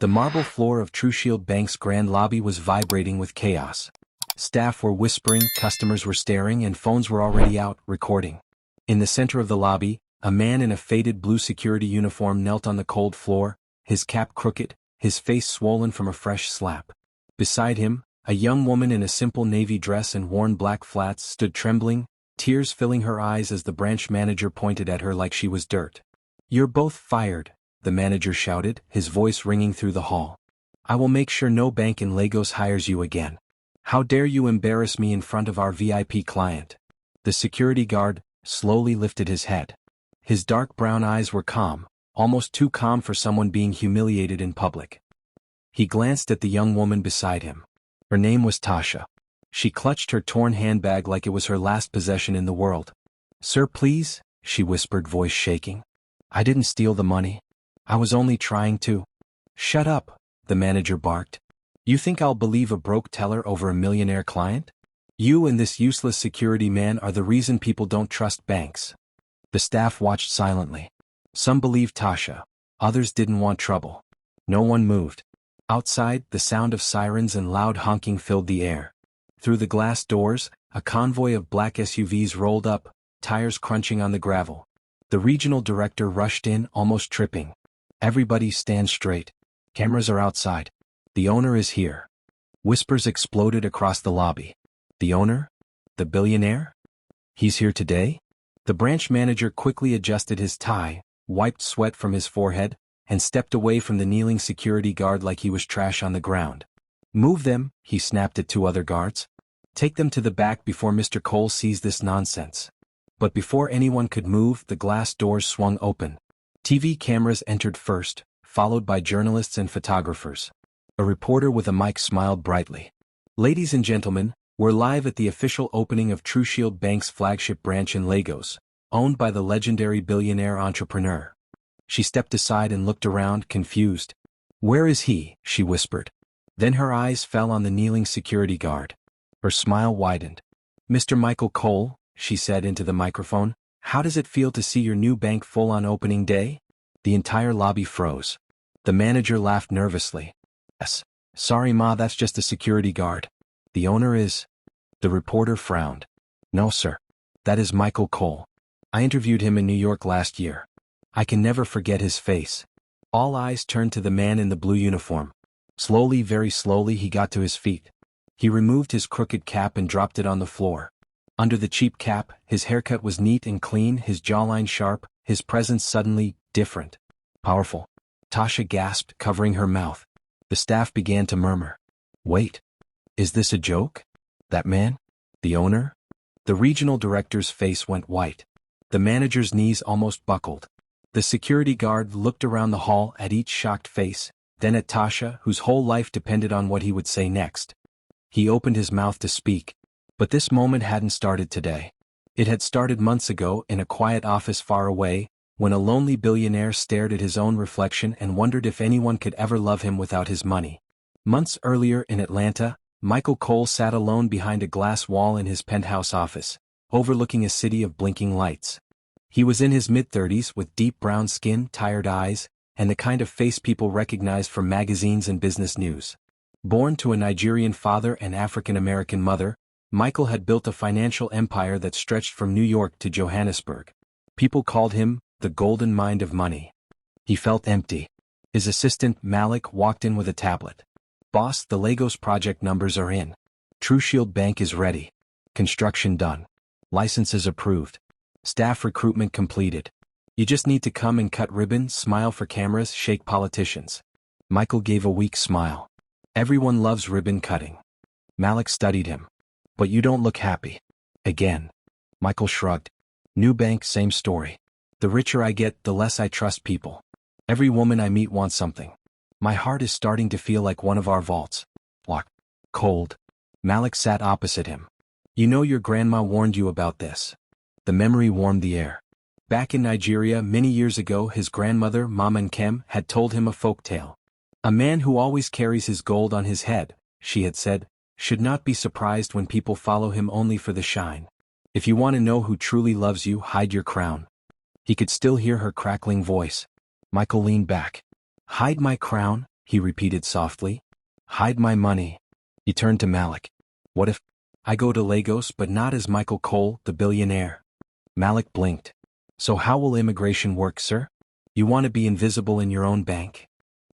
The marble floor of TruShield Bank's grand lobby was vibrating with chaos. Staff were whispering, customers were staring, and phones were already out, recording. In the center of the lobby, a man in a faded blue security uniform knelt on the cold floor, his cap crooked, his face swollen from a fresh slap. Beside him, a young woman in a simple navy dress and worn black flats stood trembling, tears filling her eyes as the branch manager pointed at her like she was dirt. "You're both fired," the manager shouted, his voice ringing through the hall. "I will make sure no bank in Lagos hires you again. How dare you embarrass me in front of our VIP client?" The security guard slowly lifted his head. His dark brown eyes were calm, almost too calm for someone being humiliated in public. He glanced at the young woman beside him. Her name was Tasha. She clutched her torn handbag like it was her last possession in the world. "Sir, please," she whispered, voice shaking. "I didn't steal the money. I was only trying to—" "Shut up," the manager barked. "You think I'll believe a broke teller over a millionaire client? You and this useless security man are the reason people don't trust banks." The staff watched silently. Some believed Tasha. Others didn't want trouble. No one moved. Outside, the sound of sirens and loud honking filled the air. Through the glass doors, a convoy of black SUVs rolled up, tires crunching on the gravel. The regional director rushed in, almost tripping. "Everybody stand straight. Cameras are outside. The owner is here." Whispers exploded across the lobby. "The owner? The billionaire? He's here today?" The branch manager quickly adjusted his tie, wiped sweat from his forehead, and stepped away from the kneeling security guard like he was trash on the ground. "Move them," he snapped at two other guards. "Take them to the back before Mr. Cole sees this nonsense." But before anyone could move, the glass doors swung open. TV cameras entered first, followed by journalists and photographers. A reporter with a mic smiled brightly. "Ladies and gentlemen, we're live at the official opening of TruShield Bank's flagship branch in Lagos, owned by the legendary billionaire entrepreneur." She stepped aside and looked around, confused. "Where is he?" she whispered. Then her eyes fell on the kneeling security guard. Her smile widened. "Mr. Michael Cole," she said into the microphone, "how does it feel to see your new bank full on opening day?" The entire lobby froze. The manager laughed nervously. "Yes. Sorry, Ma, that's just a security guard. The owner is—" The reporter frowned. "No, sir. That is Michael Cole. I interviewed him in New York last year. I can never forget his face." All eyes turned to the man in the blue uniform. Slowly, very slowly, he got to his feet. He removed his crooked cap and dropped it on the floor. Under the cheap cap, his haircut was neat and clean, his jawline sharp, his presence suddenly different. "Powerful." Tasha gasped, covering her mouth. The staff began to murmur. "Wait. Is this a joke? That man? The owner?" The regional director's face went white. The manager's knees almost buckled. The security guard looked around the hall at each shocked face, then at Tasha, whose whole life depended on what he would say next. He opened his mouth to speak. But this moment hadn't started today. It had started months ago in a quiet office far away, when a lonely billionaire stared at his own reflection and wondered if anyone could ever love him without his money. Months earlier in Atlanta, Michael Cole sat alone behind a glass wall in his penthouse office, overlooking a city of blinking lights. He was in his mid-30s with deep brown skin, tired eyes, and the kind of face people recognized from magazines and business news. Born to a Nigerian father and African-American mother, Michael had built a financial empire that stretched from New York to Johannesburg. People called him the golden mind of money. He felt empty. His assistant, Malik, walked in with a tablet. "Boss, the Lagos project numbers are in. TruShield Bank is ready. Construction done. Licenses approved. Staff recruitment completed. You just need to come and cut ribbon, smile for cameras, shake politicians." Michael gave a weak smile. "Everyone loves ribbon cutting." Malik studied him. "But you don't look happy." Again. Michael shrugged. "New bank, same story. The richer I get, the less I trust people. Every woman I meet wants something. My heart is starting to feel like one of our vaults. Locked. Cold." Malik sat opposite him. "You know your grandma warned you about this." The memory warmed the air. Back in Nigeria many years ago, his grandmother, Mama Nkem, had told him a folk tale. "A man who always carries his gold on his head," she had said, "should not be surprised when people follow him only for the shine. If you want to know who truly loves you, hide your crown." He could still hear her crackling voice. Michael leaned back. "Hide my crown?" he repeated softly. Hide my money. He turned to Malik. What if I go to Lagos but not as Michael Cole, the billionaire? Malik blinked. So how will immigration work, sir? You want to be invisible in your own bank?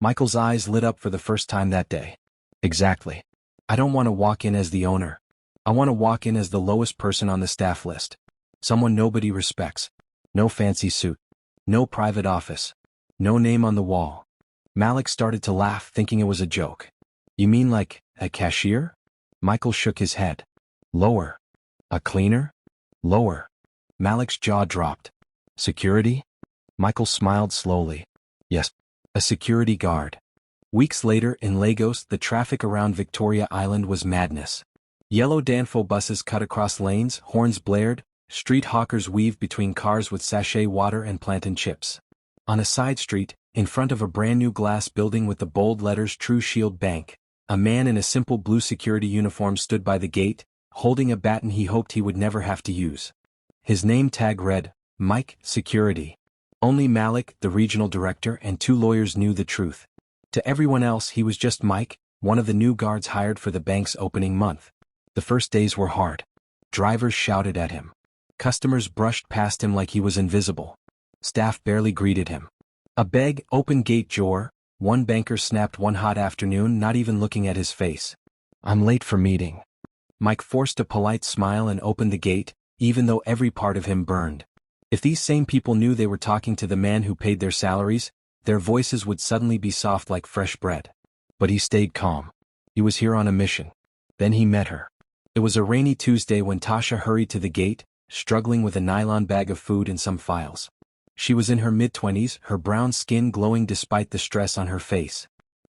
Michael's eyes lit up for the first time that day. Exactly. I don't want to walk in as the owner. I want to walk in as the lowest person on the staff list. Someone nobody respects. No fancy suit. No private office. No name on the wall. Malik started to laugh, thinking it was a joke. You mean like a cashier? Michael shook his head. Lower. A cleaner? Lower. Malik's jaw dropped. Security? Michael smiled slowly. Yes. A security guard. Weeks later, in Lagos, the traffic around Victoria Island was madness. Yellow Danfo buses cut across lanes, horns blared, street hawkers weaved between cars with sachet water and plantain chips. On a side street, in front of a brand-new glass building with the bold letters True Shield Bank, a man in a simple blue security uniform stood by the gate, holding a baton he hoped he would never have to use. His name tag read, Mike, Security. Only Malik, the regional director, and 2 lawyers knew the truth. To everyone else he was just Mike, one of the new guards hired for the bank's opening month. The first days were hard. Drivers shouted at him. Customers brushed past him like he was invisible. Staff barely greeted him. A beg, open gate Jor, one banker snapped one hot afternoon, not even looking at his face. I'm late for meeting. Mike forced a polite smile and opened the gate, even though every part of him burned. If these same people knew they were talking to the man who paid their salaries, their voices would suddenly be soft like fresh bread. But he stayed calm. He was here on a mission. Then he met her. It was a rainy Tuesday when Tasha hurried to the gate, struggling with a nylon bag of food and some files. She was in her mid-20s, her brown skin glowing despite the stress on her face.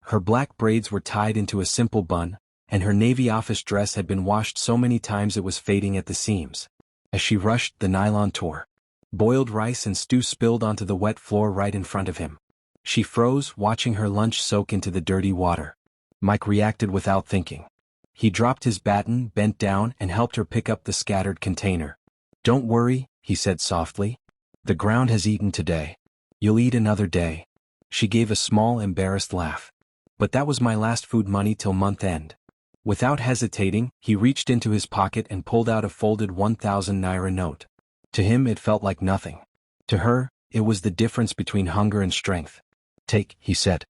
Her black braids were tied into a simple bun, and her navy office dress had been washed so many times it was fading at the seams. As she rushed, the nylon tore. Boiled rice and stew spilled onto the wet floor right in front of him. She froze, watching her lunch soak into the dirty water. Mike reacted without thinking. He dropped his baton, bent down, and helped her pick up the scattered container. Don't worry, he said softly. The ground has eaten today. You'll eat another day. She gave a small, embarrassed laugh. But that was my last food money till month end. Without hesitating, he reached into his pocket and pulled out a folded 1,000 naira note. To him it felt like nothing. To her, it was the difference between hunger and strength. Take, he said.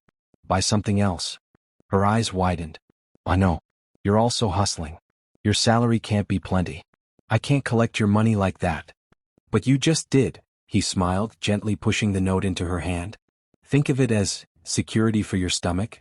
Buy something else. Her eyes widened. I know. You're also hustling. Your salary can't be plenty. I can't collect your money like that. But you just did, he smiled, gently pushing the note into her hand. Think of it as security for your stomach.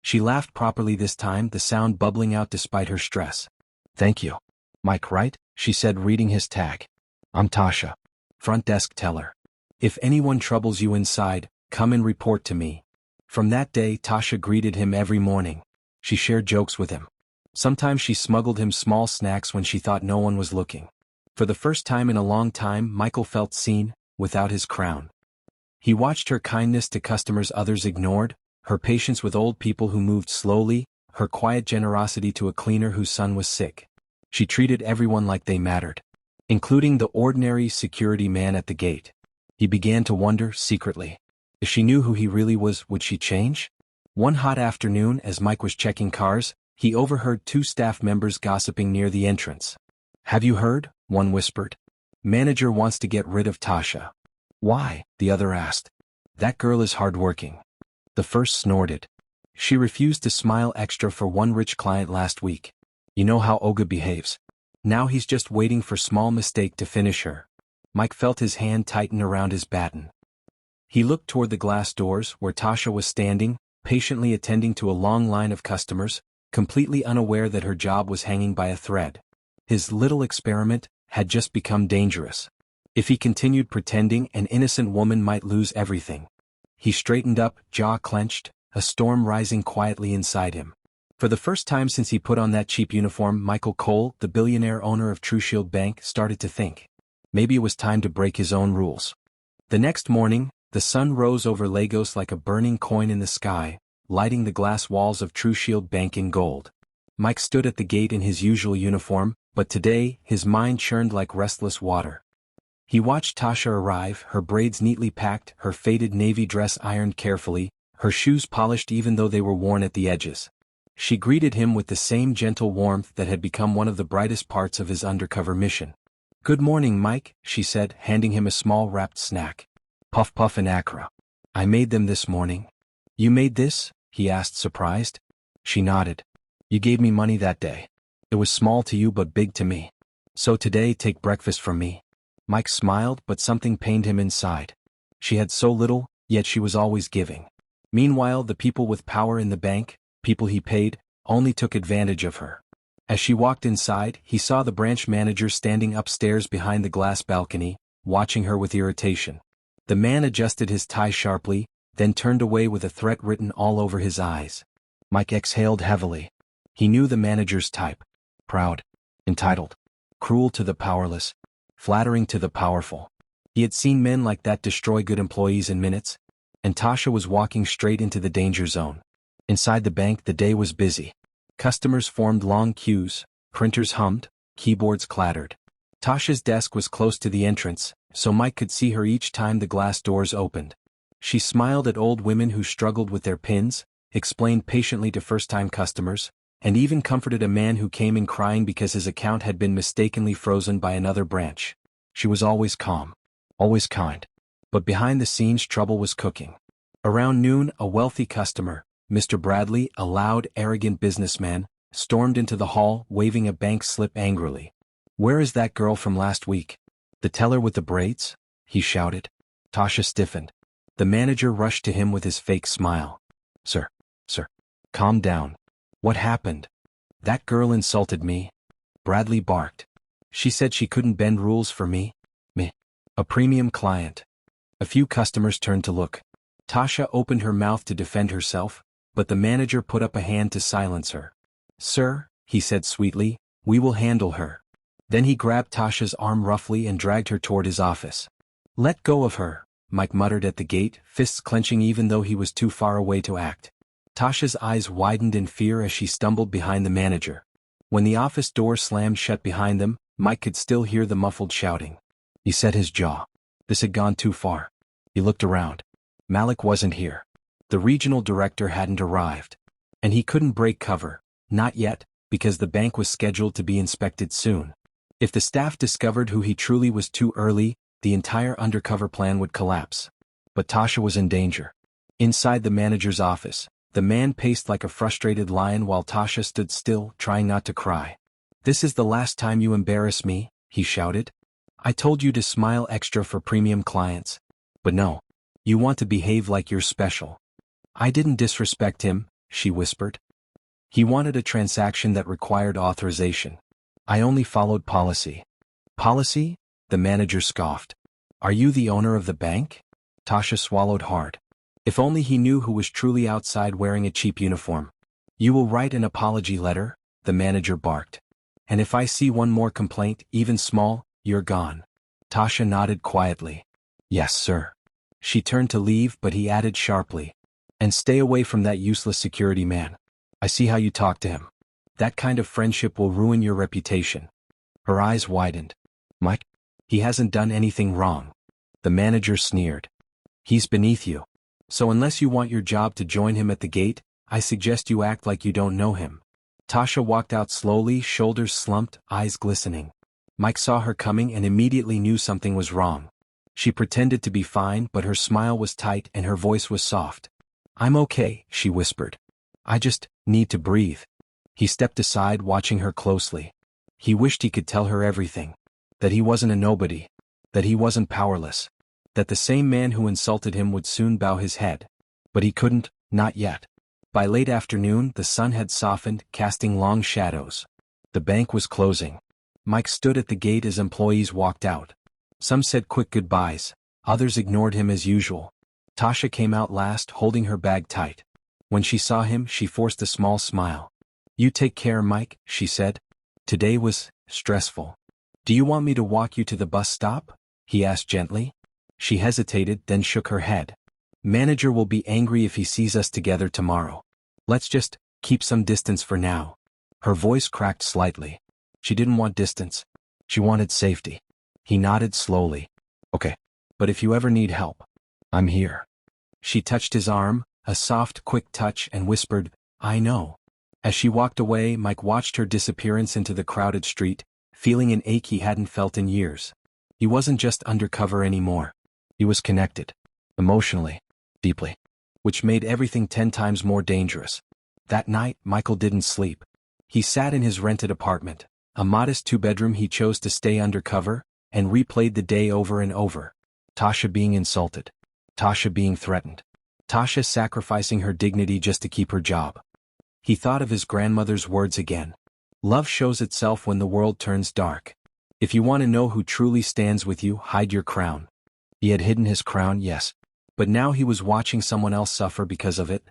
She laughed properly this time, the sound bubbling out despite her stress. Thank you. Mike, right? She said, reading his tag. I'm Tasha. Front desk teller. If anyone troubles you inside, come and report to me. From that day, Tasha greeted him every morning. She shared jokes with him. Sometimes she smuggled him small snacks when she thought no one was looking. For the first time in a long time, Michael felt seen, without his crown. He watched her kindness to customers others ignored, her patience with old people who moved slowly, her quiet generosity to a cleaner whose son was sick. She treated everyone like they mattered, including the ordinary security man at the gate. He began to wonder, secretly, if she knew who he really was, would she change? One hot afternoon, as Mike was checking cars, he overheard 2 staff members gossiping near the entrance. Have you heard? One whispered. Manager wants to get rid of Tasha. Why? The other asked. That girl is hardworking. The first snorted. She refused to smile extra for one rich client last week. You know how Oga behaves. Now he's just waiting for small mistake to finish her. Mike felt his hand tighten around his baton. He looked toward the glass doors where Tasha was standing, patiently attending to a long line of customers, completely unaware that her job was hanging by a thread. His little experiment had just become dangerous. If he continued pretending, an innocent woman might lose everything. He straightened up, jaw clenched, a storm rising quietly inside him. For the first time since he put on that cheap uniform, Michael Cole, the billionaire owner of True Shield Bank, started to think. Maybe it was time to break his own rules. The next morning, the sun rose over Lagos like a burning coin in the sky, lighting the glass walls of True Shield Bank in gold. Mike stood at the gate in his usual uniform, but today, his mind churned like restless water. He watched Tasha arrive, her braids neatly packed, her faded navy dress ironed carefully, her shoes polished even though they were worn at the edges. She greeted him with the same gentle warmth that had become one of the brightest parts of his undercover mission. "Good morning, Mike," she said, handing him a small wrapped snack. "Puff Puff and Accra. I made them this morning." "You made this?" he asked, surprised. She nodded. "You gave me money that day. It was small to you but big to me. So today take breakfast from me." Mike smiled, but something pained him inside. She had so little, yet she was always giving. Meanwhile, the people with power in the bank, people he paid, only took advantage of her. As she walked inside, he saw the branch manager standing upstairs behind the glass balcony, watching her with irritation. The man adjusted his tie sharply, then turned away with a threat written all over his eyes. Mike exhaled heavily. He knew the manager's type. Proud, entitled, cruel to the powerless, flattering to the powerful. He had seen men like that destroy good employees in minutes, and Tasha was walking straight into the danger zone. Inside the bank, the day was busy. Customers formed long queues, printers hummed, keyboards clattered. Tasha's desk was close to the entrance, so Mike could see her each time the glass doors opened. She smiled at old women who struggled with their pins, explained patiently to first-time customers, and even comforted a man who came in crying because his account had been mistakenly frozen by another branch. She was always calm, always kind. But behind the scenes, trouble was cooking. Around noon, a wealthy customer, Mr. Bradley, a loud, arrogant businessman, stormed into the hall, waving a bank slip angrily. "Where is that girl from last week? The teller with the braids?" he shouted. Tasha stiffened. The manager rushed to him with his fake smile. Sir, calm down. What happened?" "That girl insulted me," Bradley barked. "She said she couldn't bend rules for me. A premium client." A few customers turned to look. Tasha opened her mouth to defend herself, but the manager put up a hand to silence her. "Sir," he said sweetly, "we will handle her." Then he grabbed Tasha's arm roughly and dragged her toward his office. "Let go of her," Mike muttered at the gate, fists clenching even though he was too far away to act. Tasha's eyes widened in fear as she stumbled behind the manager. When the office door slammed shut behind them, Mike could still hear the muffled shouting. He set his jaw. This had gone too far. He looked around. Malik wasn't here. The regional director hadn't arrived. And he couldn't break cover, not yet, because the bank was scheduled to be inspected soon. If the staff discovered who he truly was too early, the entire undercover plan would collapse. But Tasha was in danger. Inside the manager's office, the man paced like a frustrated lion while Tasha stood still, trying not to cry. "This is the last time you embarrass me," he shouted. "I told you to smile extra for premium clients. But no. You want to behave like you're special." "I didn't disrespect him," she whispered. "He wanted a transaction that required authorization. I only followed policy." "Policy?" the manager scoffed. "Are you the owner of the bank?" Tasha swallowed hard. If only he knew who was truly outside wearing a cheap uniform. "You will write an apology letter," the manager barked. "And if I see one more complaint, even small, you're gone." Tasha nodded quietly. "Yes, sir." She turned to leave, but he added sharply, "And stay away from that useless security man. I see how you talk to him. That kind of friendship will ruin your reputation." Her eyes widened. "Mike? He hasn't done anything wrong." The manager sneered. "He's beneath you. So unless you want your job to join him at the gate, I suggest you act like you don't know him." Tasha walked out slowly, shoulders slumped, eyes glistening. Mike saw her coming and immediately knew something was wrong. She pretended to be fine, but her smile was tight and her voice was soft. "I'm okay," she whispered. "I just need to breathe." He stepped aside, watching her closely. He wished he could tell her everything. That he wasn't a nobody. That he wasn't powerless. That the same man who insulted him would soon bow his head. But he couldn't, not yet. By late afternoon, the sun had softened, casting long shadows. The bank was closing. Mike stood at the gate as employees walked out. Some said quick goodbyes, others ignored him as usual. Tasha came out last, holding her bag tight. When she saw him, she forced a small smile. "You take care, Mike," she said. "Today was stressful." "Do you want me to walk you to the bus stop?" he asked gently. She hesitated, then shook her head. "Manager will be angry if he sees us together tomorrow. Let's just keep some distance for now." Her voice cracked slightly. She didn't want distance. She wanted safety. He nodded slowly. "Okay. But if you ever need help, I'm here." She touched his arm, a soft, quick touch, and whispered, "I know." As she walked away, Mike watched her disappearance into the crowded street, feeling an ache he hadn't felt in years. He wasn't just undercover anymore. He was connected. Emotionally. Deeply. Which made everything 10 times more dangerous. That night, Michael didn't sleep. He sat in his rented apartment, a modest 2-bedroom he chose to stay undercover, and replayed the day over and over. Tasha being insulted. Tasha being threatened. Tasha sacrificing her dignity just to keep her job. He thought of his grandmother's words again. Love shows itself when the world turns dark. If you want to know who truly stands with you, hide your crown. He had hidden his crown, yes. But now he was watching someone else suffer because of it.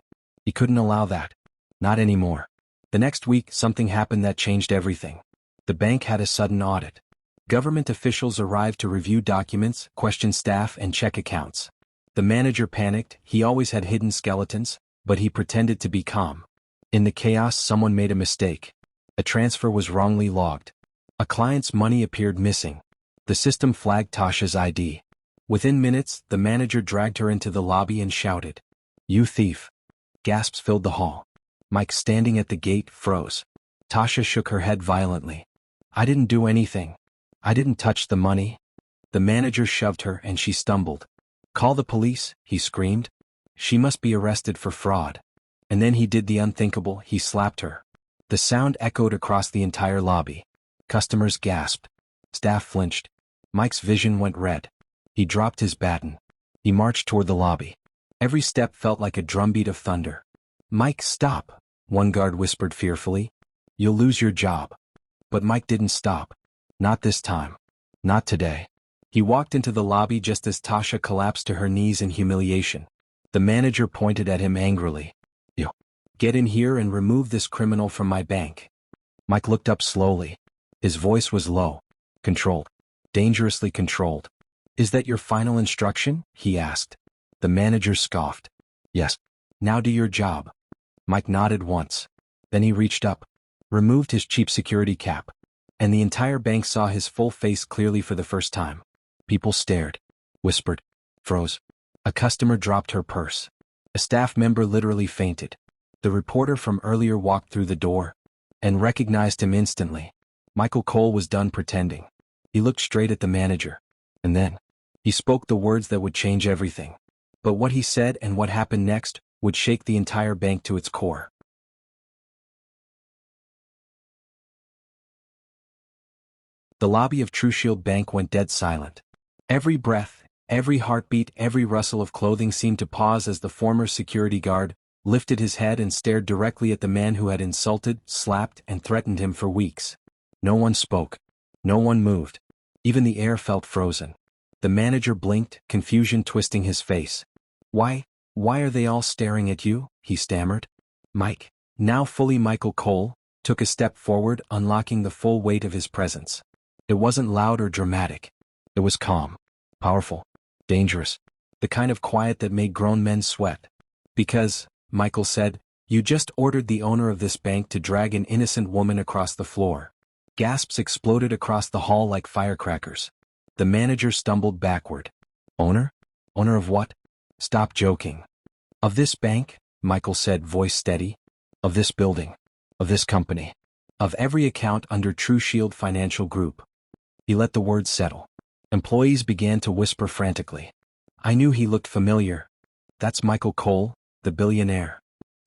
He couldn't allow that. Not anymore. The next week, something happened that changed everything. The bank had a sudden audit. Government officials arrived to review documents, question staff, and check accounts. The manager panicked. He always had hidden skeletons, but he pretended to be calm. In the chaos, someone made a mistake. A transfer was wrongly logged. A client's money appeared missing. The system flagged Tasha's ID. Within minutes, the manager dragged her into the lobby and shouted, "You thief!" Gasps filled the hall. Mike, standing at the gate, froze. Tasha shook her head violently. "I didn't do anything. I didn't touch the money." The manager shoved her and she stumbled. "Call the police," he screamed. "She must be arrested for fraud." And then he did the unthinkable, he slapped her. The sound echoed across the entire lobby. Customers gasped. Staff flinched. Mike's vision went red. He dropped his baton. He marched toward the lobby. Every step felt like a drumbeat of thunder. "Mike, stop," one guard whispered fearfully. "You'll lose your job." But Mike didn't stop. Not this time. Not today. He walked into the lobby just as Tasha collapsed to her knees in humiliation. The manager pointed at him angrily. "You. Get in here and remove this criminal from my bank." Mike looked up slowly. His voice was low. Controlled. Dangerously controlled. "Is that your final instruction?" he asked. The manager scoffed. "Yes. Now do your job." Mike nodded once. Then he reached up, removed his cheap security cap, and the entire bank saw his full face clearly for the first time. People stared, whispered, froze. A customer dropped her purse. A staff member literally fainted. The reporter from earlier walked through the door and recognized him instantly. Michael Cole was done pretending. He looked straight at the manager. And then, he spoke the words that would change everything. But what he said and what happened next would shake the entire bank to its core. The lobby of TruShield Bank went dead silent. Every breath, every heartbeat, every rustle of clothing seemed to pause as the former security guard lifted his head and stared directly at the man who had insulted, slapped, and threatened him for weeks. No one spoke. No one moved. Even the air felt frozen. The manager blinked, confusion twisting his face. Why are they all staring at you?" he stammered. Mike, now fully Michael Cole, took a step forward, unlocking the full weight of his presence. It wasn't loud or dramatic. It was calm, powerful, dangerous, the kind of quiet that made grown men sweat. "Because," Michael said, "you just ordered the owner of this bank to drag an innocent woman across the floor." Gasps exploded across the hall like firecrackers. The manager stumbled backward. "Owner? Owner of what?" "Stop joking." "Of this bank," Michael said, voice steady. "Of this building. Of this company. Of every account under TruShield Financial Group." He let the words settle. Employees began to whisper frantically. I knew he looked familiar. "That's Michael Cole, the billionaire."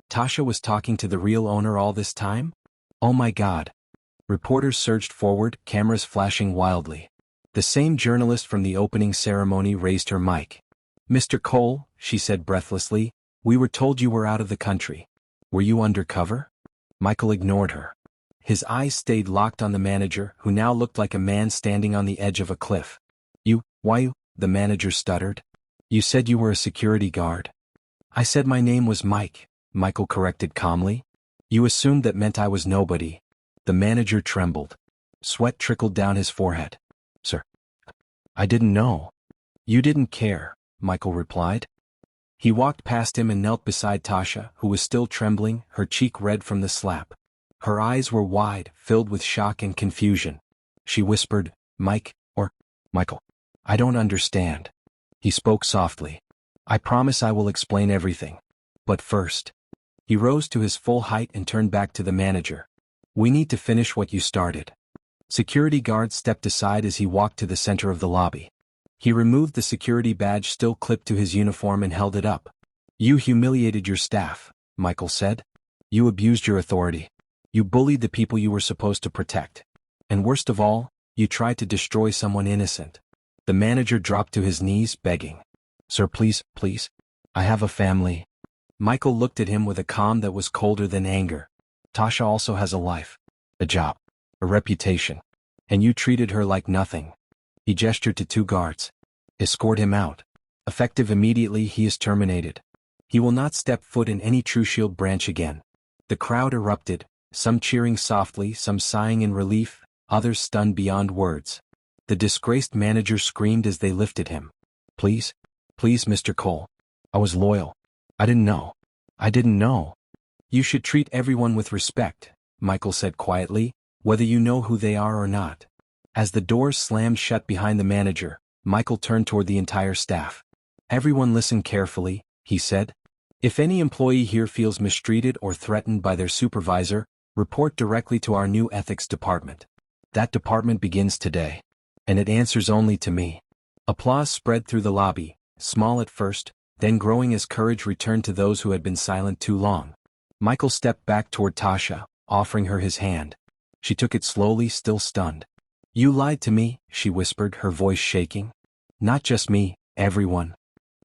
Tasha was talking to the real owner all this time? Oh my God. Reporters surged forward, cameras flashing wildly. The same journalist from the opening ceremony raised her mic. "Mr. Cole," she said breathlessly, "we were told you were out of the country. Were you undercover?" Michael ignored her. His eyes stayed locked on the manager, who now looked like a man standing on the edge of a cliff. Why, the manager stuttered. "You said you were a security guard." "I said my name was Mike," Michael corrected calmly. "You assumed that meant I was nobody." The manager trembled. Sweat trickled down his forehead. "Sir, I didn't know." "You didn't care," Michael replied. He walked past him and knelt beside Tasha, who was still trembling, her cheek red from the slap. Her eyes were wide, filled with shock and confusion. She whispered, Michael, I don't understand." He spoke softly. "I promise I will explain everything. But first. He rose to his full height and turned back to the manager. We need to finish what you started. Security guards stepped aside as he walked to the center of the lobby. He removed the security badge still clipped to his uniform and held it up. You humiliated your staff, Michael said. You abused your authority. You bullied the people you were supposed to protect. And worst of all, you tried to destroy someone innocent. The manager dropped to his knees, begging. Sir, please, please. I have a family. Michael looked at him with a calm that was colder than anger. Tasha also has a life, a job, a reputation. And you treated her like nothing. He gestured to 2 guards. Escort him out. Effective immediately, he is terminated. He will not step foot in any TruShield branch again. The crowd erupted, some cheering softly, some sighing in relief, others stunned beyond words. The disgraced manager screamed as they lifted him. Please, please, Mr. Cole. I was loyal. I didn't know. I didn't know. You should treat everyone with respect, Michael said quietly, whether you know who they are or not. As the doors slammed shut behind the manager, Michael turned toward the entire staff. Everyone listen carefully, he said. If any employee here feels mistreated or threatened by their supervisor, report directly to our new ethics department. That department begins today. And it answers only to me. Applause spread through the lobby, small at first, then growing as courage returned to those who had been silent too long. Michael stepped back toward Tasha, offering her his hand. She took it slowly, still stunned. You lied to me, she whispered, her voice shaking. Not just me, everyone.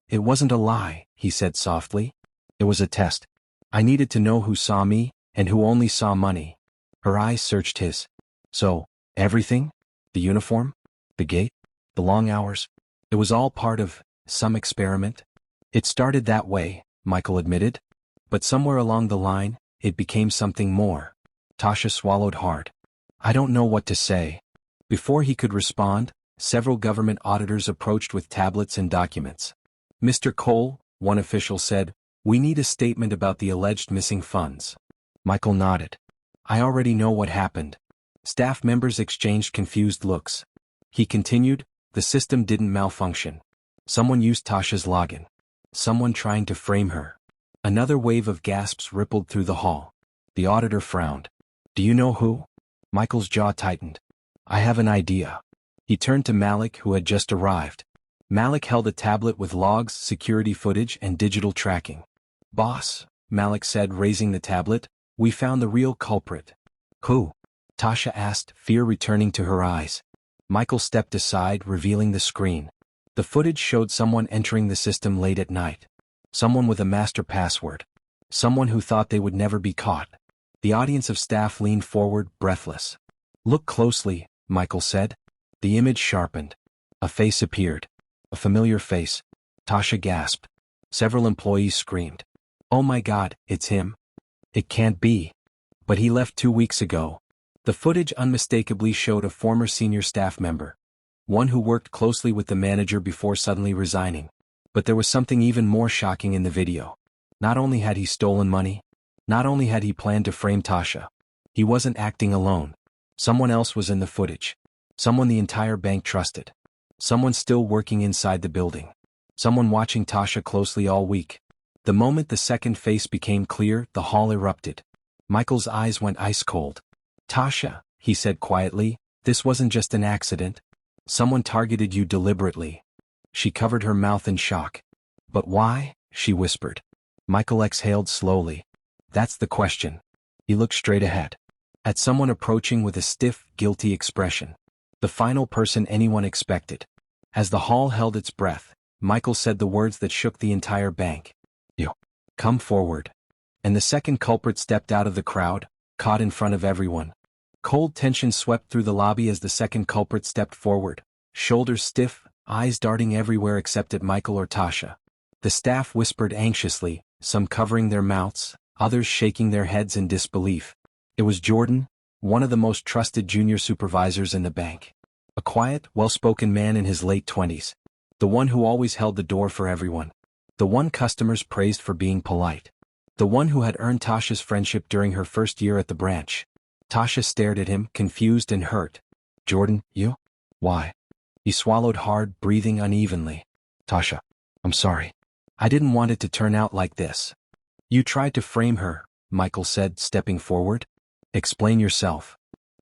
It wasn't a lie, he said softly. It was a test. I needed to know who saw me, and who only saw money. Her eyes searched his. So, everything? The uniform? The gate? The long hours? It was all part of some experiment? It started that way, Michael admitted. But somewhere along the line, it became something more. Tasha swallowed hard. I don't know what to say. Before he could respond, several government auditors approached with tablets and documents. Mr. Cole, one official said, we need a statement about the alleged missing funds. Michael nodded. I already know what happened. Staff members exchanged confused looks. He continued, the system didn't malfunction. Someone used Tasha's login. Someone trying to frame her. Another wave of gasps rippled through the hall. The auditor frowned. Do you know who? Michael's jaw tightened. I have an idea. He turned to Malik, who had just arrived. Malik held a tablet with logs, security footage, and digital tracking. Boss, Malik said, raising the tablet, we found the real culprit. Who? Tasha asked, fear returning to her eyes. Michael stepped aside, revealing the screen. The footage showed someone entering the system late at night. Someone with a master password. Someone who thought they would never be caught. The audience of staff leaned forward, breathless. Look closely, Michael said. The image sharpened. A face appeared. A familiar face. Tasha gasped. Several employees screamed. Oh my God, it's him. It can't be. But he left 2 weeks ago. The footage unmistakably showed a former senior staff member. One who worked closely with the manager before suddenly resigning. But there was something even more shocking in the video. Not only had he stolen money, not only had he planned to frame Tasha, he wasn't acting alone. Someone else was in the footage. Someone the entire bank trusted. Someone still working inside the building. Someone watching Tasha closely all week. The moment the second face became clear, the hall erupted. Michael's eyes went ice cold. Tasha, he said quietly, this wasn't just an accident. Someone targeted you deliberately. She covered her mouth in shock. But why? She whispered. Michael exhaled slowly. That's the question. He looked straight ahead. At someone approaching with a stiff, guilty expression. The final person anyone expected. As the hall held its breath, Michael said the words that shook the entire bank. You. Come forward. And the second culprit stepped out of the crowd, caught in front of everyone. Cold tension swept through the lobby as the second culprit stepped forward, shoulders stiff, eyes darting everywhere except at Michael or Tasha. The staff whispered anxiously, some covering their mouths, others shaking their heads in disbelief. It was Jordan, one of the most trusted junior supervisors in the bank. A quiet, well-spoken man in his late 20s. The one who always held the door for everyone. The one customers praised for being polite. The one who had earned Tasha's friendship during her first year at the branch. Tasha stared at him, confused and hurt. Jordan, you? Why? He swallowed hard, breathing unevenly. Tasha, I'm sorry. I didn't want it to turn out like this. You tried to frame her, Michael said, stepping forward. Explain yourself.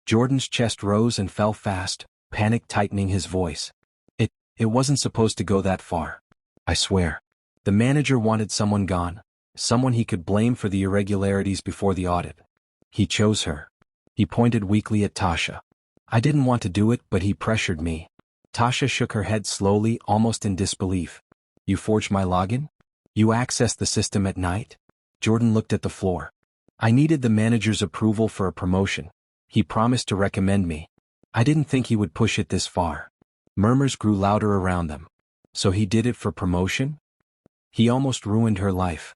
Jordan's chest rose and fell fast, panic tightening his voice. It wasn't supposed to go that far. I swear. The manager wanted someone gone, someone he could blame for the irregularities before the audit. He chose her. He pointed weakly at Tasha. I didn't want to do it, but he pressured me. Tasha shook her head slowly, almost in disbelief. You forged my login? You accessed the system at night? Jordan looked at the floor. I needed the manager's approval for a promotion. He promised to recommend me. I didn't think he would push it this far. Murmurs grew louder around them. So he did it for promotion? He almost ruined her life.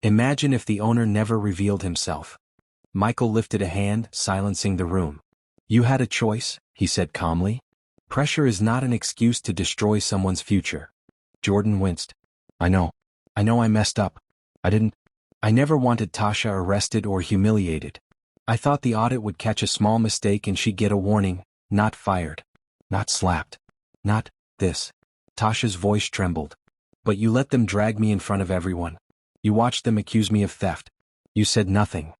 Imagine if the owner never revealed himself. Michael lifted a hand, silencing the room. You had a choice, he said calmly. Pressure is not an excuse to destroy someone's future. Jordan winced. I know I messed up. I never wanted Tasha arrested or humiliated. I thought the audit would catch a small mistake and she'd get a warning, not fired. Not slapped. Not this. Tasha's voice trembled. But you let them drag me in front of everyone. You watched them accuse me of theft. You said nothing.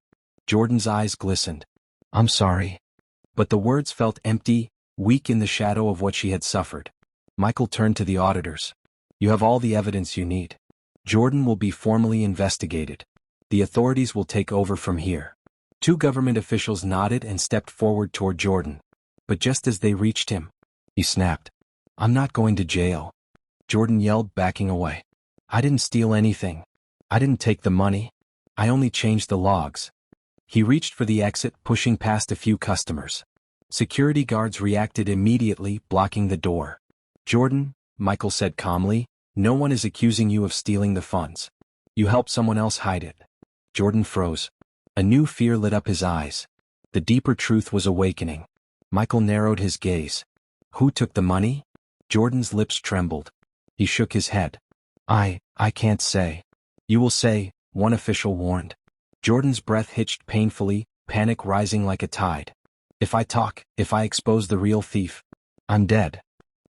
Jordan's eyes glistened. I'm sorry. But the words felt empty, weak in the shadow of what she had suffered. Michael turned to the auditors. You have all the evidence you need. Jordan will be formally investigated. The authorities will take over from here. Two government officials nodded and stepped forward toward Jordan. But just as they reached him, he snapped. I'm not going to jail. Jordan yelled, backing away. I didn't steal anything. I didn't take the money. I only changed the logs. He reached for the exit, pushing past a few customers. Security guards reacted immediately, blocking the door. Jordan, Michael said calmly, no one is accusing you of stealing the funds. You helped someone else hide it. Jordan froze. A new fear lit up his eyes. The deeper truth was awakening. Michael narrowed his gaze. Who took the money? Jordan's lips trembled. He shook his head. I can't say. You will say, one official warned. Jordan's breath hitched painfully, panic rising like a tide. If I talk, if I expose the real thief, I'm dead.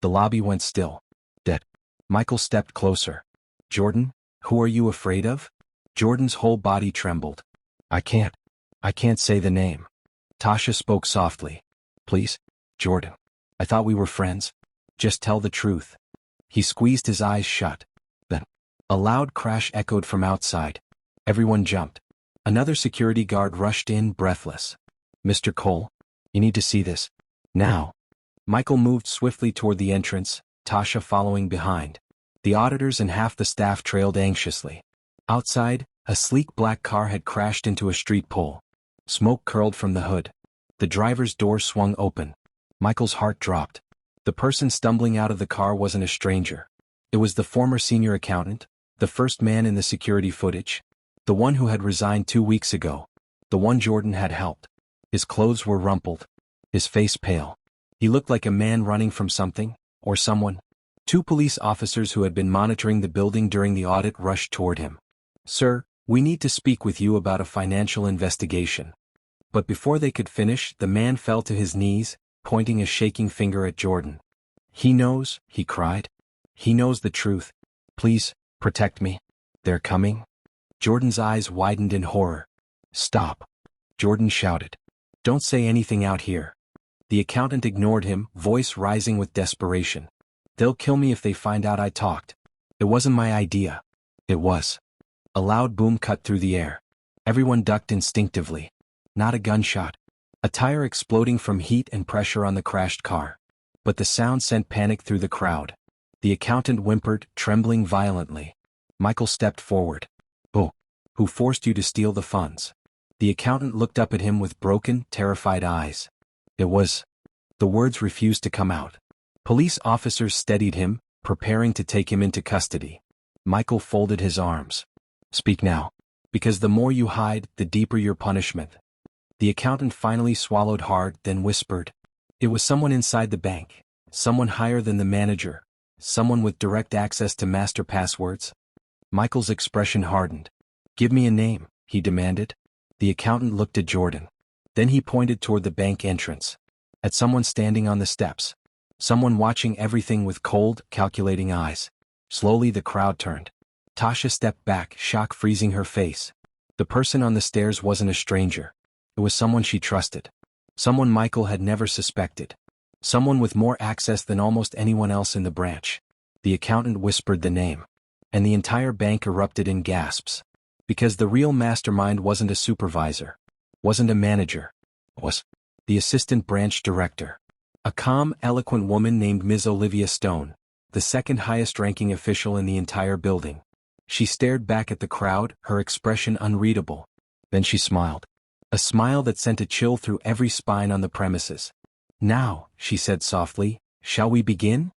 The lobby went still. Dead. Michael stepped closer. Jordan, who are you afraid of? Jordan's whole body trembled. I can't say the name. Tasha spoke softly. Please, Jordan. I thought we were friends. Just tell the truth. He squeezed his eyes shut. Then, a loud crash echoed from outside. Everyone jumped. Another security guard rushed in, breathless. Mr. Cole, you need to see this. Now. Michael moved swiftly toward the entrance, Tasha following behind. The auditors and half the staff trailed anxiously. Outside, a sleek black car had crashed into a street pole. Smoke curled from the hood. The driver's door swung open. Michael's heart dropped. The person stumbling out of the car wasn't a stranger. It was the former senior accountant, the first man in the security footage, the one who had resigned 2 weeks ago, the one Jordan had helped. His clothes were rumpled, his face pale. He looked like a man running from something, or someone. Two police officers who had been monitoring the building during the audit rushed toward him. Sir, we need to speak with you about a financial investigation. But before they could finish, the man fell to his knees, pointing a shaking finger at Jordan. He knows, he cried. He knows the truth. Please, protect me. They're coming. Jordan's eyes widened in horror. Stop. Jordan shouted. Don't say anything out here. The accountant ignored him, voice rising with desperation. They'll kill me if they find out I talked. It wasn't my idea. It was. A loud boom cut through the air. Everyone ducked instinctively. Not a gunshot. A tire exploding from heat and pressure on the crashed car. But the sound sent panic through the crowd. The accountant whimpered, trembling violently. Michael stepped forward. Oh, who forced you to steal the funds? The accountant looked up at him with broken, terrified eyes. It was. The words refused to come out. Police officers steadied him, preparing to take him into custody. Michael folded his arms. Speak now. Because the more you hide, the deeper your punishment. The accountant finally swallowed hard, then whispered. It was someone inside the bank. Someone higher than the manager. Someone with direct access to master passwords. Michael's expression hardened. Give me a name, he demanded. The accountant looked at Jordan. Then he pointed toward the bank entrance. At someone standing on the steps. Someone watching everything with cold, calculating eyes. Slowly the crowd turned. Tasha stepped back, shock freezing her face. The person on the stairs wasn't a stranger. It was someone she trusted. Someone Michael had never suspected. Someone with more access than almost anyone else in the branch. The accountant whispered the name. And the entire bank erupted in gasps. Because the real mastermind wasn't a supervisor. Wasn't a manager. Was the assistant branch director. A calm, eloquent woman named Ms. Olivia Stone, the second highest-ranking official in the entire building. She stared back at the crowd, her expression unreadable. Then she smiled. A smile that sent a chill through every spine on the premises. "Now," she said softly, "shall we begin?"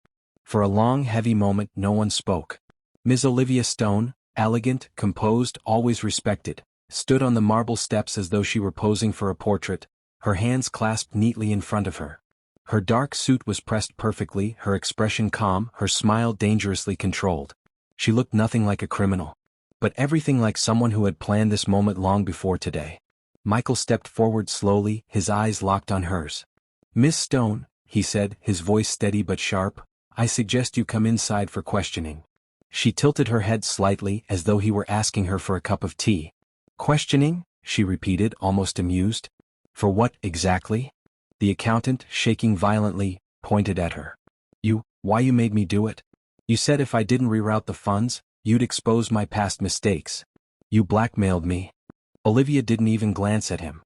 For a long, heavy moment no one spoke. Ms. Olivia Stone, elegant, composed, always respected, stood on the marble steps as though she were posing for a portrait, her hands clasped neatly in front of her. Her dark suit was pressed perfectly, her expression calm, her smile dangerously controlled. She looked nothing like a criminal, but everything like someone who had planned this moment long before today. Michael stepped forward slowly, his eyes locked on hers. "Miss Stone," he said, his voice steady but sharp, "I suggest you come inside for questioning." She tilted her head slightly as though he were asking her for a cup of tea. "Questioning?" she repeated, almost amused. "For what, exactly?" The accountant, shaking violently, pointed at her. Why you made me do it? You said if I didn't reroute the funds, you'd expose my past mistakes. You blackmailed me." Olivia didn't even glance at him.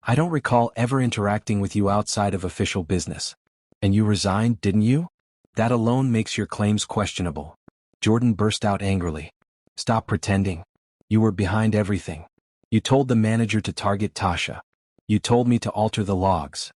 "I don't recall ever interacting with you outside of official business. And you resigned, didn't you? That alone makes your claims questionable." Jordan burst out angrily. "Stop pretending. You were behind everything. You told the manager to target Tasha. You told me to alter the logs."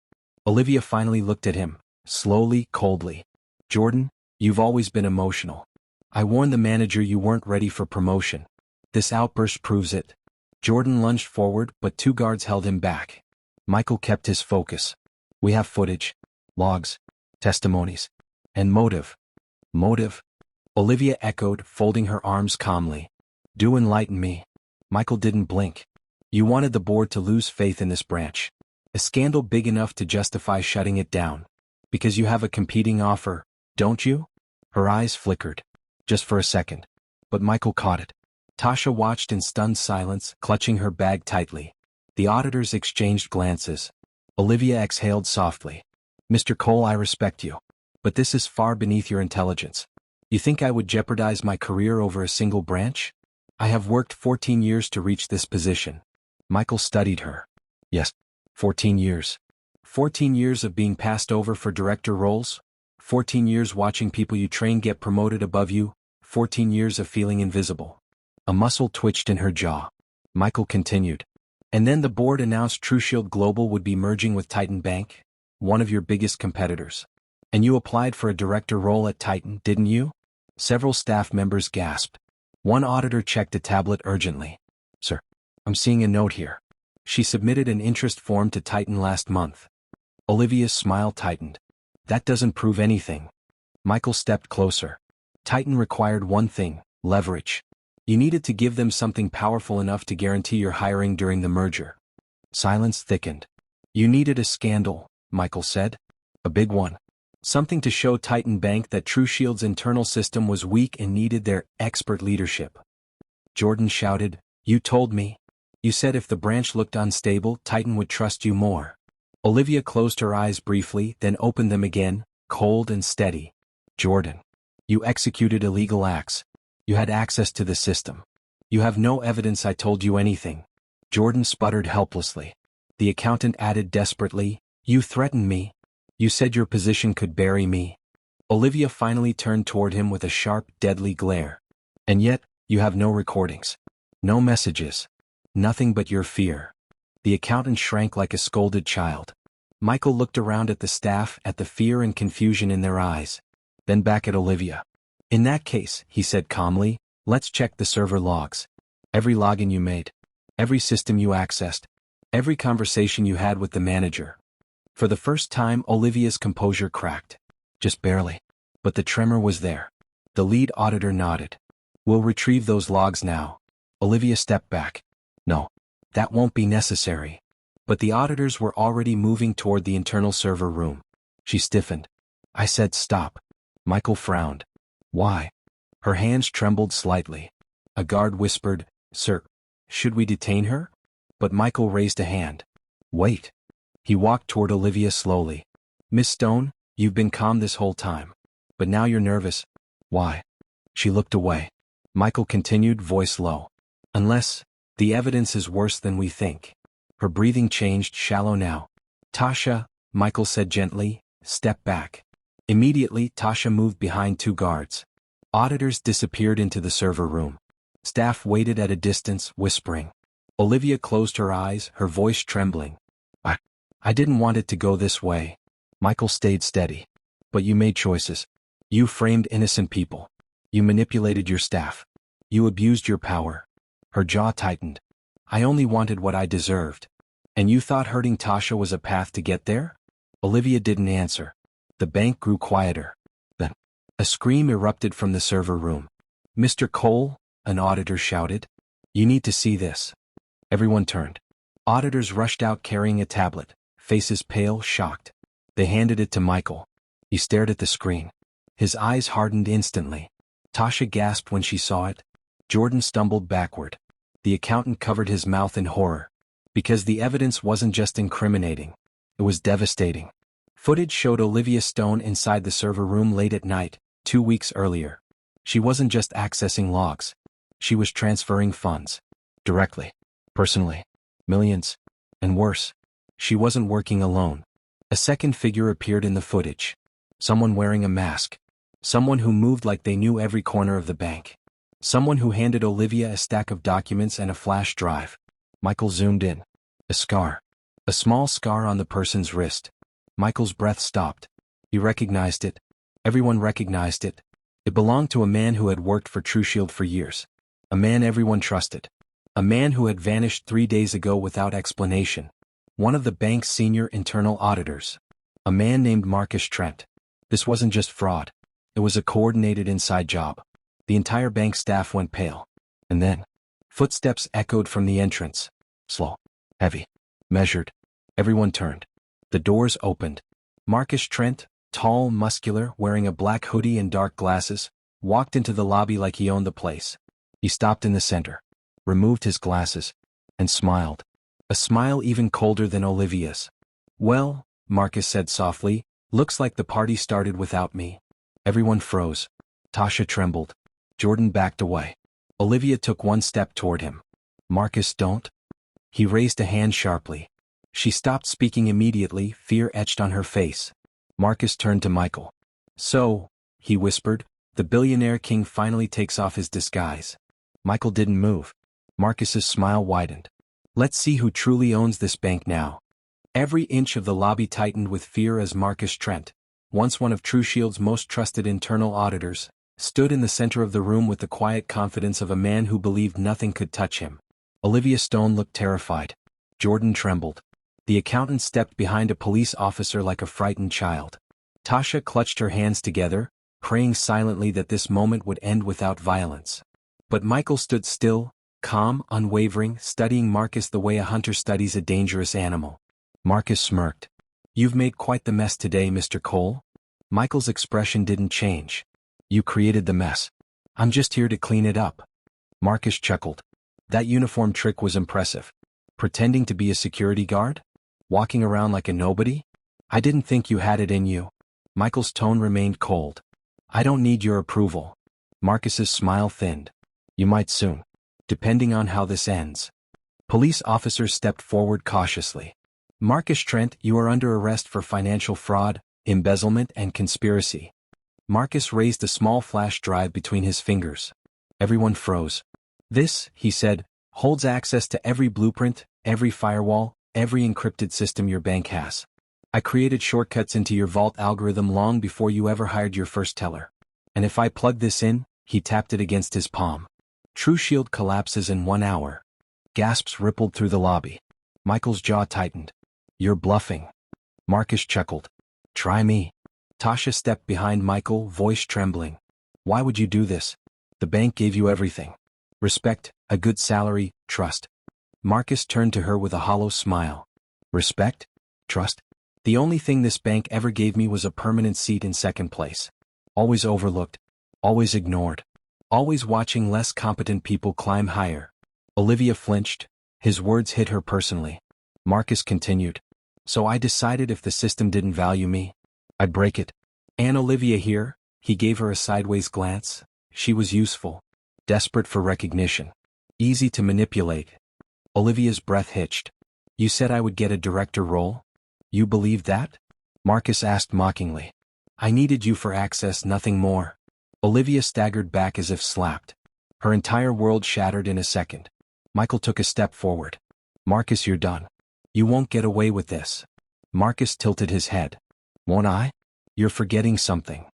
Olivia finally looked at him, slowly, coldly. "Jordan, you've always been emotional. I warned the manager you weren't ready for promotion. This outburst proves it." Jordan lunged forward, but two guards held him back. Michael kept his focus. "We have footage, logs, testimonies, and motive." "Motive?" Olivia echoed, folding her arms calmly. "Do enlighten me." Michael didn't blink. "You wanted the board to lose faith in this branch. A scandal big enough to justify shutting it down. Because you have a competing offer, don't you?" Her eyes flickered. Just for a second. But Michael caught it. Tasha watched in stunned silence, clutching her bag tightly. The auditors exchanged glances. Olivia exhaled softly. "Mr. Cole, I respect you. But this is far beneath your intelligence. You think I would jeopardize my career over a single branch? I have worked 14 years to reach this position." Michael studied her. "Yes, 14 years. 14 years of being passed over for director roles? 14 years watching people you train get promoted above you? 14 years of feeling invisible?" A muscle twitched in her jaw. Michael continued. "And then the board announced TrueShield Global would be merging with Titan Bank, one of your biggest competitors. And you applied for a director role at Titan, didn't you?" Several staff members gasped. One auditor checked a tablet urgently. "Sir, I'm seeing a note here. She submitted an interest form to Titan last month." Olivia's smile tightened. "That doesn't prove anything." Michael stepped closer. "Titan required one thing, leverage. You needed to give them something powerful enough to guarantee your hiring during the merger." Silence thickened. "You needed a scandal," Michael said. "A big one. Something to show Titan Bank that TrueShield's internal system was weak and needed their expert leadership." Jordan shouted, "You told me. You said if the branch looked unstable, Titan would trust you more." Olivia closed her eyes briefly, then opened them again, cold and steady. "Jordan, you executed illegal acts. You had access to the system. You have no evidence I told you anything." Jordan sputtered helplessly. The accountant added desperately, "You threatened me. You said your position could bury me." Olivia finally turned toward him with a sharp, deadly glare. "And yet, you have no recordings. No messages. Nothing but your fear." The accountant shrank like a scolded child. Michael looked around at the staff, at the fear and confusion in their eyes. Then back at Olivia. "In that case," he said calmly, "let's check the server logs. Every login you made. Every system you accessed. Every conversation you had with the manager." For the first time, Olivia's composure cracked. Just barely. But the tremor was there. The lead auditor nodded. "We'll retrieve those logs now." Olivia stepped back. "No. That won't be necessary." But the auditors were already moving toward the internal server room. She stiffened. "I said stop." Michael frowned. "Why?" Her hands trembled slightly. A guard whispered, "Sir, should we detain her?" But Michael raised a hand. "Wait." He walked toward Olivia slowly. "Miss Stone, you've been calm this whole time. But now you're nervous. Why?" She looked away. Michael continued, voice low. "Unless, the evidence is worse than we think." Her breathing changed, shallow now. "Tasha," Michael said gently, "step back." Immediately, Tasha moved behind two guards. Auditors disappeared into the server room. Staff waited at a distance, whispering. Olivia closed her eyes, her voice trembling. I didn't want it to go this way." Michael stayed steady. "But you made choices. You framed innocent people. You manipulated your staff. You abused your power." Her jaw tightened. "I only wanted what I deserved." "And you thought hurting Tasha was a path to get there?" Olivia didn't answer. The bank grew quieter. Then, a scream erupted from the server room. "Mr. Cole," an auditor shouted. "You need to see this." Everyone turned. Auditors rushed out carrying a tablet, faces pale, shocked. They handed it to Michael. He stared at the screen. His eyes hardened instantly. Tasha gasped when she saw it. Jordan stumbled backward. The accountant covered his mouth in horror. Because the evidence wasn't just incriminating. It was devastating. Footage showed Olivia Stone inside the server room late at night, 2 weeks earlier. She wasn't just accessing logs. She was transferring funds. Directly. Personally. Millions. And worse. She wasn't working alone. A second figure appeared in the footage. Someone wearing a mask. Someone who moved like they knew every corner of the bank. Someone who handed Olivia a stack of documents and a flash drive. Michael zoomed in. A scar. A small scar on the person's wrist. Michael's breath stopped. He recognized it. Everyone recognized it. It belonged to a man who had worked for TrueShield for years. A man everyone trusted. A man who had vanished 3 days ago without explanation. One of the bank's senior internal auditors. A man named Marcus Trent. This wasn't just fraud. It was a coordinated inside job. The entire bank staff went pale. And then, footsteps echoed from the entrance. Slow. Heavy. Measured. Everyone turned. The doors opened. Marcus Trent, tall, muscular, wearing a black hoodie and dark glasses, walked into the lobby like he owned the place. He stopped in the center, removed his glasses, and smiled. A smile even colder than Olivia's. "Well," Marcus said softly, "looks like the party started without me." Everyone froze. Tasha trembled. Jordan backed away. Olivia took one step toward him. "Marcus, don't." He raised a hand sharply. She stopped speaking immediately, fear etched on her face. Marcus turned to Michael. "So," he whispered, "the billionaire king finally takes off his disguise." Michael didn't move. Marcus's smile widened. "Let's see who truly owns this bank now." Every inch of the lobby tightened with fear as Marcus Trent, once one of TrueShield's most trusted internal auditors, stood in the center of the room with the quiet confidence of a man who believed nothing could touch him. Olivia Stone looked terrified. Jordan trembled. The accountant stepped behind a police officer like a frightened child. Tasha clutched her hands together, praying silently that this moment would end without violence. But Michael stood still, calm, unwavering, studying Marcus the way a hunter studies a dangerous animal. Marcus smirked. "You've made quite the mess today, Mr. Cole." Michael's expression didn't change. "You created the mess. I'm just here to clean it up." Marcus chuckled. "That uniform trick was impressive. Pretending to be a security guard? Walking around like a nobody? I didn't think you had it in you." Michael's tone remained cold. "I don't need your approval." Marcus's smile thinned. "You might soon. Depending on how this ends." Police officers stepped forward cautiously. "Marcus Trent, you are under arrest for financial fraud, embezzlement, and conspiracy." Marcus raised a small flash drive between his fingers. Everyone froze. "This," he said, "holds access to every blueprint, every firewall, every encrypted system your bank has. I created shortcuts into your vault algorithm long before you ever hired your first teller. And if I plug this in," he tapped it against his palm. "TrueShield collapses in 1 hour." Gasps rippled through the lobby. Michael's jaw tightened. "You're bluffing." Marcus chuckled. "Try me." Tasha stepped behind Michael, voice trembling. "Why would you do this? The bank gave you everything. Respect, a good salary, trust." Marcus turned to her with a hollow smile. "Respect? Trust? The only thing this bank ever gave me was a permanent seat in second place. Always overlooked. Always ignored. always watching less competent people climb higher. Olivia flinched. His words hit her personally. Marcus continued. So I decided if the system didn't value me, I'd break it. And Olivia here, he gave her a sideways glance. She was useful, desperate for recognition, easy to manipulate. Olivia's breath hitched. You said I would get a director role? You believed that? Marcus asked mockingly. I needed you for access, nothing more. Olivia staggered back as if slapped. Her entire world shattered in a second. Michael took a step forward. Marcus, you're done. You won't get away with this. Marcus tilted his head. Won't I? You're forgetting something.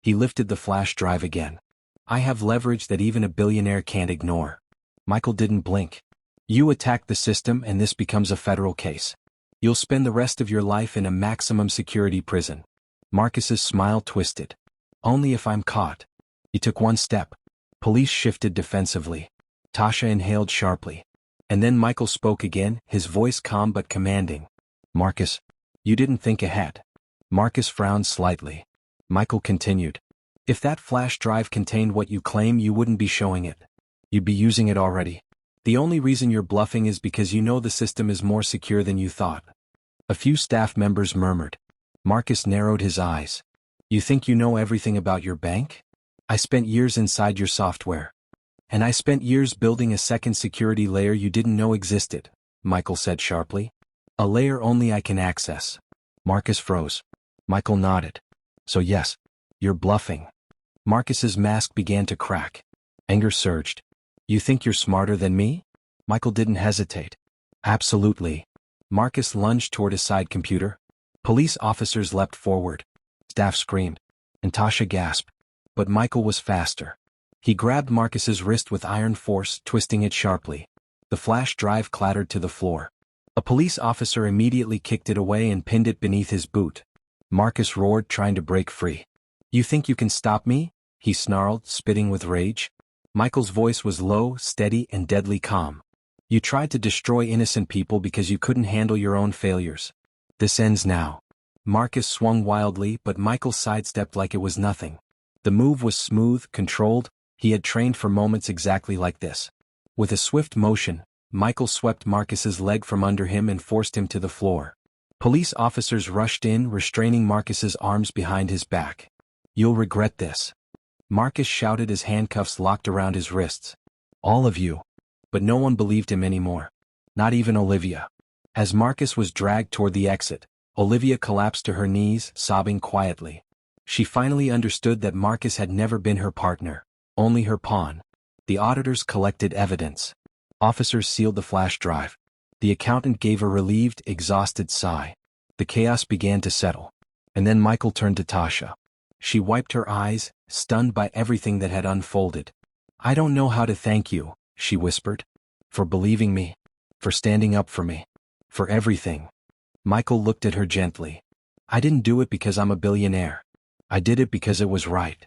He lifted the flash drive again. I have leverage that even a billionaire can't ignore. Michael didn't blink. You attack the system and this becomes a federal case. You'll spend the rest of your life in a maximum security prison. Marcus's smile twisted. Only if I'm caught. He took one step. Police shifted defensively. Tasha inhaled sharply. And then Michael spoke again, his voice calm but commanding. Marcus, you didn't think ahead. Marcus frowned slightly. Michael continued. If that flash drive contained what you claim, you wouldn't be showing it. You'd be using it already. The only reason you're bluffing is because you know the system is more secure than you thought. A few staff members murmured. Marcus narrowed his eyes. You think you know everything about your bank? I spent years inside your software. And I spent years building a second security layer you didn't know existed, Michael said sharply. A layer only I can access. Marcus froze. Michael nodded. So yes, you're bluffing. Marcus's mask began to crack. Anger surged. You think you're smarter than me? Michael didn't hesitate. Absolutely. Marcus lunged toward a side computer. Police officers leapt forward. Staff screamed. And Tasha gasped. But Michael was faster. He grabbed Marcus's wrist with iron force, twisting it sharply. The flash drive clattered to the floor. A police officer immediately kicked it away and pinned it beneath his boot. Marcus roared, trying to break free. You think you can stop me? He snarled, spitting with rage. Michael's voice was low, steady, and deadly calm. You tried to destroy innocent people because you couldn't handle your own failures. This ends now. Marcus swung wildly, but Michael sidestepped like it was nothing. The move was smooth, controlled. He had trained for moments exactly like this. With a swift motion, Michael swept Marcus's leg from under him and forced him to the floor. Police officers rushed in, restraining Marcus's arms behind his back. You'll regret this. Marcus shouted as handcuffs locked around his wrists. All of you. But no one believed him anymore. Not even Olivia. As Marcus was dragged toward the exit, Olivia collapsed to her knees, sobbing quietly. She finally understood that Marcus had never been her partner, only her pawn. The auditors collected evidence. Officers sealed the flash drive. The accountant gave a relieved, exhausted sigh. The chaos began to settle. And then Michael turned to Tasha. She wiped her eyes, stunned by everything that had unfolded. I don't know how to thank you, she whispered. For believing me. For standing up for me. For everything. Michael looked at her gently. I didn't do it because I'm a billionaire. I did it because it was right.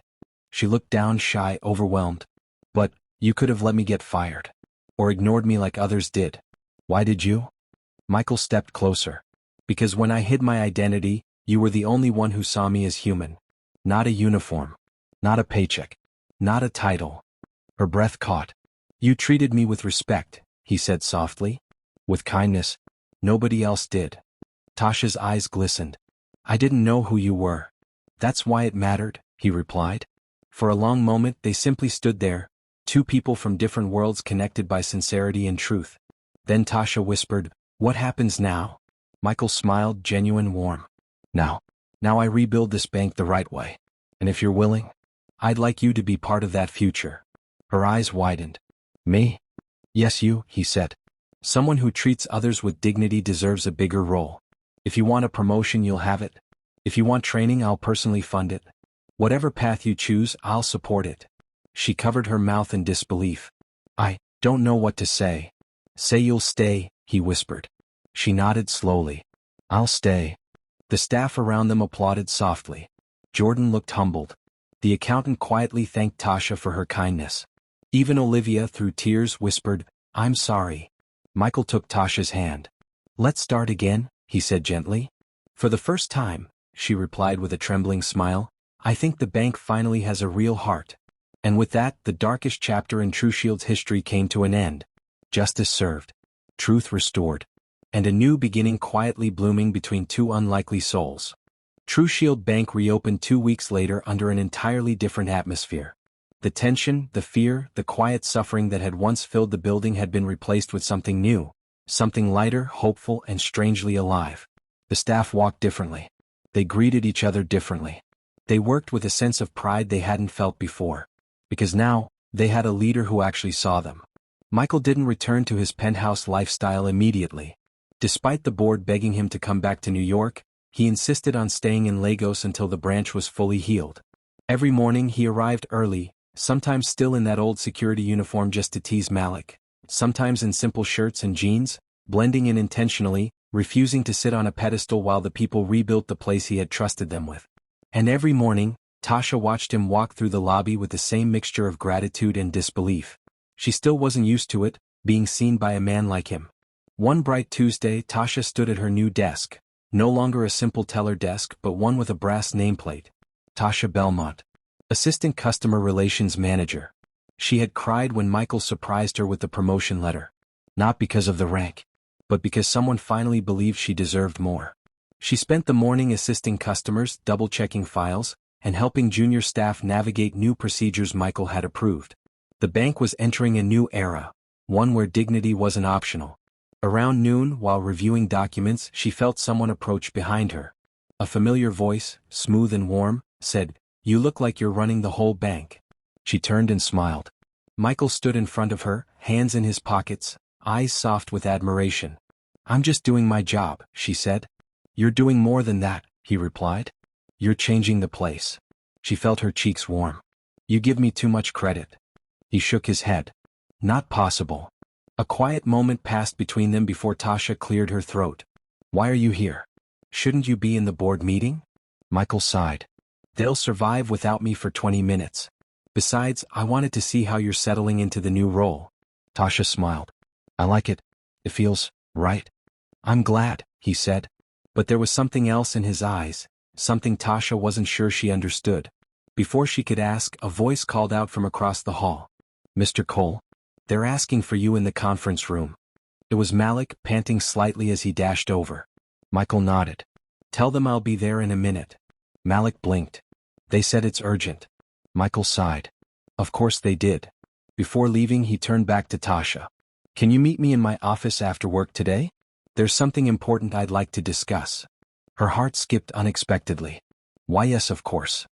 She looked down, shy, overwhelmed. But, you could have let me get fired. Or ignored me like others did. Why did you? Michael stepped closer. Because when I hid my identity, you were the only one who saw me as human. Not a uniform. Not a paycheck. Not a title. Her breath caught. You treated me with respect, he said softly. With kindness. Nobody else did. Tasha's eyes glistened. I didn't know who you were. That's why it mattered, he replied. For a long moment they simply stood there, two people from different worlds connected by sincerity and truth. Then Tasha whispered, What happens now? Michael smiled, genuine, warm. Now I rebuild this bank the right way. And if you're willing, I'd like you to be part of that future. Her eyes widened. Me? Yes, you, he said. Someone who treats others with dignity deserves a bigger role. If you want a promotion, you'll have it. If you want training, I'll personally fund it. Whatever path you choose, I'll support it. She covered her mouth in disbelief. I don't know what to say. Say you'll stay, he whispered. She nodded slowly. I'll stay. The staff around them applauded softly. Jordan looked humbled. The accountant quietly thanked Tasha for her kindness. Even Olivia, through tears, whispered, I'm sorry. Michael took Tasha's hand. Let's start again, he said gently. For the first time, she replied with a trembling smile, I think the bank finally has a real heart. And with that, the darkest chapter in TruShield's history came to an end. Justice served. Truth restored. And a new beginning quietly blooming between two unlikely souls. TruShield Bank reopened 2 weeks later under an entirely different atmosphere. The tension, the fear, the quiet suffering that had once filled the building had been replaced with something new. Something lighter, hopeful, and strangely alive. The staff walked differently. They greeted each other differently. They worked with a sense of pride they hadn't felt before. Because now, they had a leader who actually saw them. Michael didn't return to his penthouse lifestyle immediately. Despite the board begging him to come back to New York, he insisted on staying in Lagos until the branch was fully healed. Every morning he arrived early, sometimes still in that old security uniform just to tease Malik, sometimes in simple shirts and jeans, blending in intentionally, refusing to sit on a pedestal while the people rebuilt the place he had trusted them with. And every morning, Tasha watched him walk through the lobby with the same mixture of gratitude and disbelief. She still wasn't used to it, being seen by a man like him. One bright Tuesday, Tasha stood at her new desk, no longer a simple teller desk but one with a brass nameplate. Tasha Belmont, Assistant Customer Relations Manager. She had cried when Michael surprised her with the promotion letter. Not because of the rank, but because someone finally believed she deserved more. She spent the morning assisting customers, double-checking files, and helping junior staff navigate new procedures Michael had approved. The bank was entering a new era, one where dignity wasn't optional. Around noon, while reviewing documents, she felt someone approach behind her. A familiar voice, smooth and warm, said, "You look like you're running the whole bank." She turned and smiled. Michael stood in front of her, hands in his pockets, eyes soft with admiration. "I'm just doing my job," she said. "You're doing more than that," he replied. "You're changing the place." She felt her cheeks warm. "You give me too much credit." He shook his head. "Not possible." A quiet moment passed between them before Tasha cleared her throat. "Why are you here? Shouldn't you be in the board meeting?" Michael sighed. "They'll survive without me for 20 minutes. Besides, I wanted to see how you're settling into the new role." Tasha smiled. "I like it. It feels right." "I'm glad," he said. But there was something else in his eyes, something Tasha wasn't sure she understood. Before she could ask, a voice called out from across the hall. "Mr. Cole? They're asking for you in the conference room." It was Malik, panting slightly as he dashed over. Michael nodded. "Tell them I'll be there in a minute." Malik blinked. "They said it's urgent." Michael sighed. "Of course they did." Before leaving, he turned back to Tasha. "Can you meet me in my office after work today? There's something important I'd like to discuss." Her heart skipped unexpectedly. "Why, yes, of course."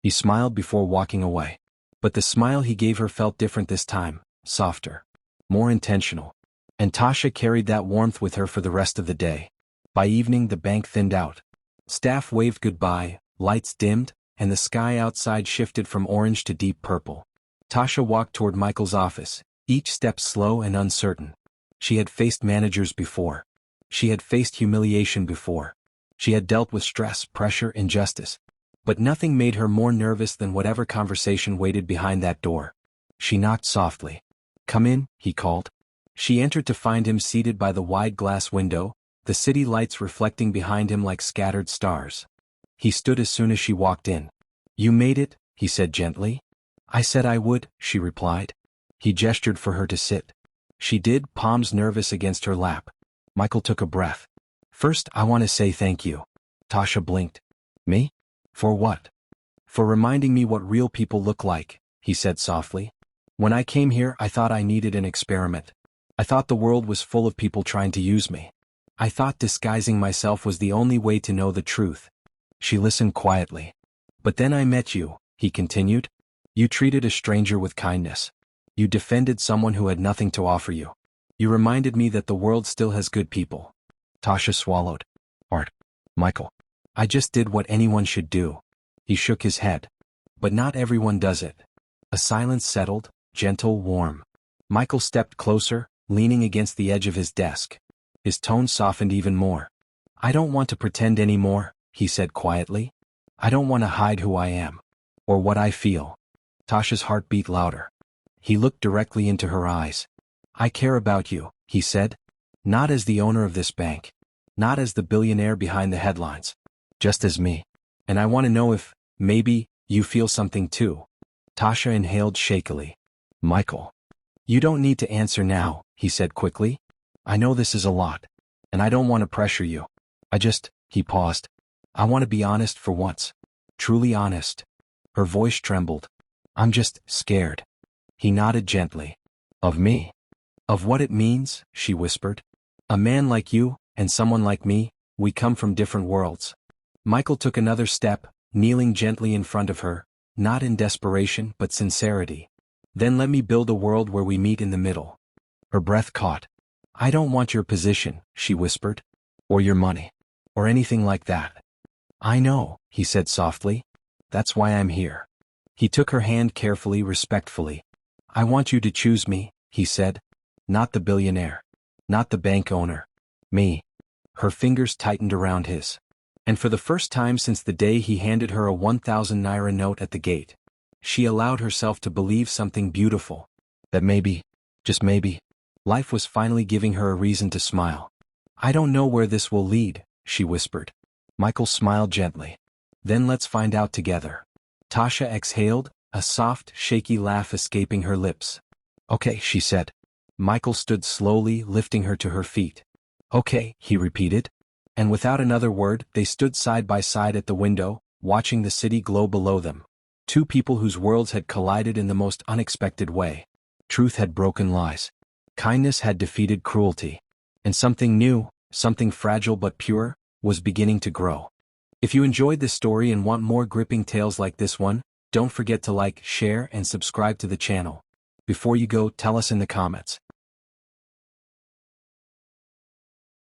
He smiled before walking away. But the smile he gave her felt different this time. Softer, more intentional. And Tasha carried that warmth with her for the rest of the day. By evening the bank thinned out. Staff waved goodbye, lights dimmed, and the sky outside shifted from orange to deep purple. Tasha walked toward Michael's office, each step slow and uncertain. She had faced managers before. She had faced humiliation before. She had dealt with stress, pressure, injustice. But nothing made her more nervous than whatever conversation waited behind that door. She knocked softly. "Come in," he called. She entered to find him seated by the wide glass window, the city lights reflecting behind him like scattered stars. He stood as soon as she walked in. "You made it," he said gently. "I said I would," she replied. He gestured for her to sit. She did, palms nervous against her lap. Michael took a breath. "First, I want to say thank you." Tasha blinked. "Me? For what?" "For reminding me what real people look like," he said softly. "When I came here, I thought I needed an experiment. I thought the world was full of people trying to use me. I thought disguising myself was the only way to know the truth." She listened quietly. "But then I met you," he continued. "You treated a stranger with kindness. You defended someone who had nothing to offer you. You reminded me that the world still has good people." Tasha swallowed. "Art. Michael. I just did what anyone should do." He shook his head. "But not everyone does it." A silence settled, gentle, warm. Michael stepped closer, leaning against the edge of his desk. His tone softened even more. "I don't want to pretend anymore," he said quietly. "I don't want to hide who I am. Or what I feel." Tasha's heart beat louder. He looked directly into her eyes. "I care about you," he said. "Not as the owner of this bank. Not as the billionaire behind the headlines. Just as me. And I want to know if, maybe, you feel something too." Tasha inhaled shakily. Michael. You don't need to answer now, he said quickly. I know this is a lot. And I don't want to pressure you. He paused. I want to be honest for once. Truly honest. Her voice trembled. I'm just scared. He nodded gently. Of me? Of what it means, she whispered. A man like you, and someone like me, we come from different worlds. Michael took another step, kneeling gently in front of her, not in desperation but sincerity. Then let me build a world where we meet in the middle. Her breath caught. I don't want your position, she whispered. Or your money. Or anything like that. I know, he said softly. That's why I'm here. He took her hand carefully, respectfully. I want you to choose me, he said. Not the billionaire. Not the bank owner. Me. Her fingers tightened around his. And for the first time since the day he handed her a 1,000 naira note at the gate, she allowed herself to believe something beautiful. That maybe, just maybe, life was finally giving her a reason to smile. I don't know where this will lead, she whispered. Michael smiled gently. Then let's find out together. Tasha exhaled, a soft, shaky laugh escaping her lips. Okay, she said. Michael stood slowly, lifting her to her feet. Okay, he repeated. And without another word, they stood side by side at the window, watching the city glow below them. Two people whose worlds had collided in the most unexpected way. Truth had broken lies. Kindness had defeated cruelty. And something new, something fragile but pure, was beginning to grow. If you enjoyed this story and want more gripping tales like this one, don't forget to like, share, and subscribe to the channel. Before you go, tell us in the comments.